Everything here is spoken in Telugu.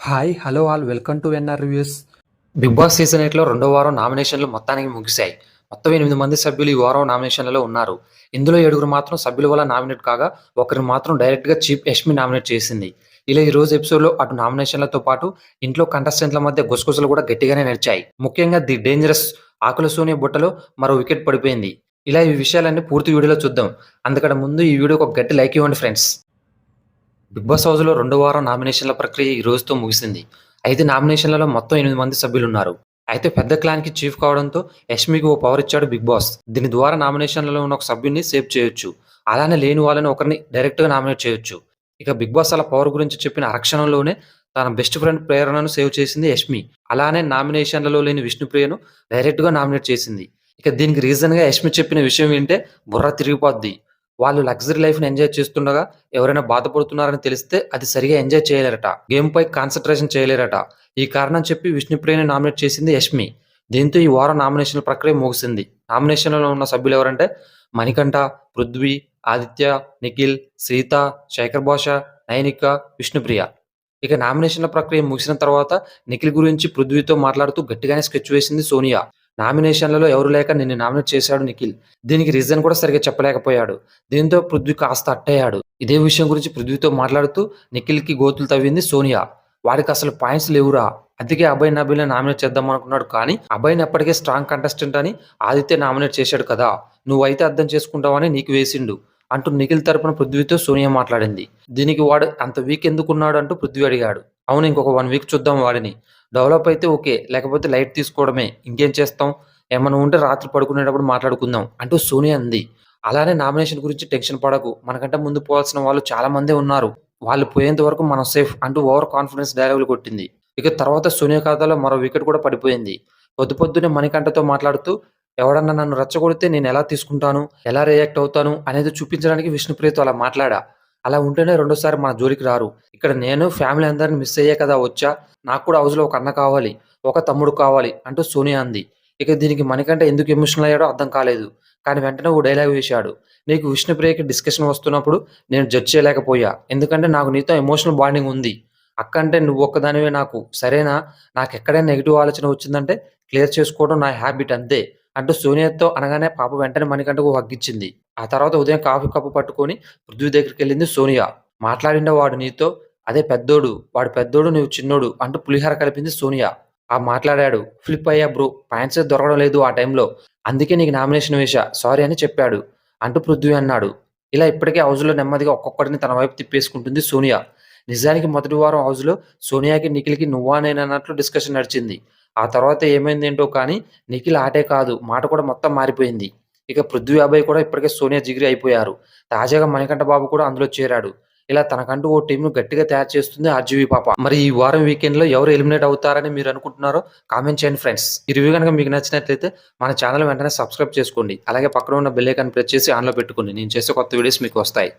Hi hello all welcome to NR reviews. Bigg Boss season 8లో రెండో వారం నామినేషన్లు మొత్తానికి ముగిశాయి. మొత్తం 8 మంది సభ్యులు ఈ వారం నామినేషన్లలో ఉన్నారు. ఇందులో 7 మాత్రం సభ్యుల వల్ల నామినేట్ కాగా, ఒకరిని మాత్రం డైరెక్ట్‌గా చీఫ్ యష్మి నామినేట్ చేసింది. ఇలా ఈ రోజు ఎపిసోడ్‌లో అటు నామినేషన్లతో పాటు ఇంట్లో కంటెస్టెంట్ల మధ్య గుసగుసలు కూడా గట్టిగానే నడిచాయి. ముఖ్యంగా ది డేంజరస్ ఆకుల సోనియా బుట్టలో మరో వికెట్ పడిపోయింది. ఇలా ఈ విషయాలన్నీ పూర్తి వీడియోలో చూద్దాం. అందుకంటే ముందు ఈ వీడియోకి ఒక గట్టి లైక్ ఇవ్వండి ఫ్రెండ్స్. బిగ్ బాస్ హౌస్‌లో రెండో వారం నామినేషన్ల ప్రక్రియ ఈ రోజుతో ముగిసింది. అయితే నామినేషన్లలో మొత్తం 8 మంది సభ్యులున్నారు. అయితే పెద్ద క్లాన్‌కి చీఫ్ కావడంతో యష్మికి ఓ పవర్ ఇచ్చాడు బిగ్ బాస్. దీని ద్వారా నామినేషన్లలో ఉన్న ఒక సభ్యుడిని సేవ్ చేయొచ్చు. అలానే లేని వాళ్ళని ఒకరిని డైరెక్ట్‌గా నామినేట్ చేయొచ్చు. ఇక బిగ్ బాస్ అలా పవర్ గురించి చెప్పిన అరక్షణంలోనే తన బెస్ట్ ఫ్రెండ్ ప్రేరణను సేవ్ చేసింది యష్మి. అలానే నామినేషన్లలో లేని విష్ణుప్రియను డైరెక్ట్‌గా నామినేట్ చేసింది. ఇక దీనికి రీజన్‌గా యష్మి చెప్పిన విషయం వింటే బుర్ర తిరిగిపోద్ది. వాళ్ళు లగ్జరీ లైఫ్‌ని ఎంజాయ్ చేస్తుండగా ఎవరైనా బాధపడుతున్నారని తెలిస్తే అది సరిగ్గా ఎంజాయ్ చేయలేరట. గేమ్‌పై కాన్సంట్రేషన్ చేయలేరట. ఈ కారణం చెప్పి విష్ణుప్రియని నామినేట్ చేసింది యష్మి. దీంతో ఈ వారం నామినేషన్ల ప్రక్రియ ముగిసింది. నామినేషన్‌లో ఉన్న సభ్యులెవరంటే మణికంఠ, పృథ్వీ, ఆదిత్య, నిఖిల్, సీత, శేఖర్ భాష, నైనిక, విష్ణుప్రియ. ఇక నామినేషన్ల ప్రక్రియ ముగిసిన తర్వాత నిఖిల్ గురించి పృథ్వీతో మాట్లాడుతూ గట్టిగానే స్కెచ్ వేసింది సోనియా. నామినేషన్లలో ఎవరు లేక నిన్ను నామినేట్ చేశాడు నిఖిల్. దీనికి రీజన్ కూడా సరిగ్గా చెప్పలేకపోయాడు. దీంతో పృథ్వీ కాస్త అట్టయ్యాడు. ఇదే విషయం గురించి పృథ్వీతో మాట్లాడుతూ నిఖిల్‌కి గోతులు తవ్వింది సోనియా. వాడికి అసలు పాయింట్స్ లేవురా. అందుకే అభయ్ నబీల్‌ని నామినేట్ చేద్దాం అనుకున్నాడు. కానీ అభయ్‌ని ఎప్పటికే స్ట్రాంగ్ కంటెస్టెంట్ అని ఆదిత్య నామినేట్ చేశాడు కదా. నువ్వైతే అర్థం చేసుకుంటావని నీకు వేసిండు అంటూ నిఖిల్ తరపున పృథ్వీతో సోనియా మాట్లాడింది. దీనికి వాడు అంత వీక్ ఎందుకున్నాడు అంటూ పృథ్వీ అడిగాడు. అవును, ఇంకొక 1 వీక్ చూద్దాం వాడిని. డెవలప్ అయితే ఓకే. లేకపోతే లైట్ తీసుకోవడమే. ఇంకేం చేస్తాం? ఏమన్నా ఉంటే రాత్రి పడుకునేటప్పుడు మాట్లాడుకుందాం అంటూ సోనియా అంది. అలానే నామినేషన్ గురించి టెన్షన్ పడకు. మనకంటే ముందు పోవాల్సిన వాళ్ళు చాలా మందే ఉన్నారు. వాళ్ళు పోయేంత వరకు మనం సేఫ్ అంటూ ఓవర్ కాన్ఫిడెన్స్ డైలాగులు కొట్టింది. ఇక తర్వాత సోనియా ఖాతాలో మరో వికెట్ కూడా పడిపోయింది. పొద్దున్నే మణికంఠతో మాట్లాడుతూ ఎవడన్నా నన్ను రెచ్చగొడితే నేను ఎలా తీసుకుంటాను? ఎలా రియాక్ట్ అవుతాను? అనేది చూపించడానికి విష్ణుప్రియతో అలా మాట్లాడా. అలా ఉంటేనే రెండోసారి మన జోలికి రారు. ఇక్కడ నేను ఫ్యామిలీ అందరిని మిస్ అయ్యే కదా వచ్చా. నాకు కూడా హౌస్‌లో ఒక అన్న కావాలి. ఒక తమ్ముడు కావాలి అంటూ సోనియా అంది. ఇక దీనికి మణికంఠ ఎందుకు ఎమోషనల్ అయ్యాడో అర్థం కాలేదు. కానీ వెంటనే ఓ డైలాగ్ వేశాడు. నీకు విష్ణుప్రియకి డిస్కషన్ వస్తున్నప్పుడు నేను జడ్జ్ చేయలేకపోయా. ఎందుకంటే నాకు నీతో ఎమోషనల్ బాండింగ్ ఉంది. అక్క అంటే నువ్వొక్కదానివే నాకు. సరేనా? నాకెక్కడైనా నెగెటివ్ ఆలోచన వచ్చిందంటే క్లియర్ చేసుకోవడం నా హ్యాబిట్ అంతే అంటూ సోనియాతో అనగానే పాప వెంటనే మణికంఠకు ఓ హగ్ ఇచ్చింది. ఆ తర్వాత ఉదయం కాఫీ కప్పు పట్టుకొని పృథ్వీ దగ్గరికెళ్ళింది సోనియా. మాట్లాడిండా వాడు నీతో? అదే పెద్దోడు. వాడు పెద్దోడు నువ్వు చిన్నోడు అంటూ పులిహోర కలిపింది సోనియా. మాట్లాడాడు. ఫ్లిప్ అయ్యా బ్రో. పాయింట్సే దొరకడం లేదు ఆ టైంలో. అందుకే నీకు నామినేషన్ వేశా. సారీ అని చెప్పాడు అంటూ పృథ్వీ అన్నాడు. ఇలా ఇప్పటికే హౌస్‌లో నెమ్మదిగా ఒక్కొక్కడిని తన వైపు తిప్పేసుకుంటుంది సోనియా. నిజానికి మొదటి వారం హౌస్‌లో సోనియాకి, నిఖిల్‌కి నువ్వా నేనా అన్నట్లు డిస్కషన్ నడిచింది. ఆ తర్వాత ఏమైందేంటో కానీ నిఖిల్ ఆటే కాదు మాట కూడా మొత్తం మారిపోయింది. ఇక పృథ్వీ, అభయ్ కూడా ఇప్పటికే సోనియా జిగిరి అయిపోయారు. తాజాగా మణికంఠ బాబు కూడా అందులో చేరాడు. ఇలా తనకంటూ ఓ టీమ్‌ను గట్టిగా తయారు చేస్తుంది ఆర్‌జీవీ పాప. మరి ఈ వారం వీకెండ్‌లో ఎవరు ఎలిమినేట్ అవుతారని మీరు అనుకుంటున్నారో కామెంట్ చేయండి ఫ్రెండ్స్. ఈ రివ్యూ గనుక మీకు నచ్చినట్లయితే మన ఛానెల్ వెంటనే సబ్స్క్రైబ్ చేసుకోండి. అలాగే పక్కన ఉన్న బెల్ ఐకాన్ ప్రెస్ చేసి ఆన్‌లో పెట్టుకోండి. నేను చేసే కొత్త వీడియోస్ మీకు వస్తాయి.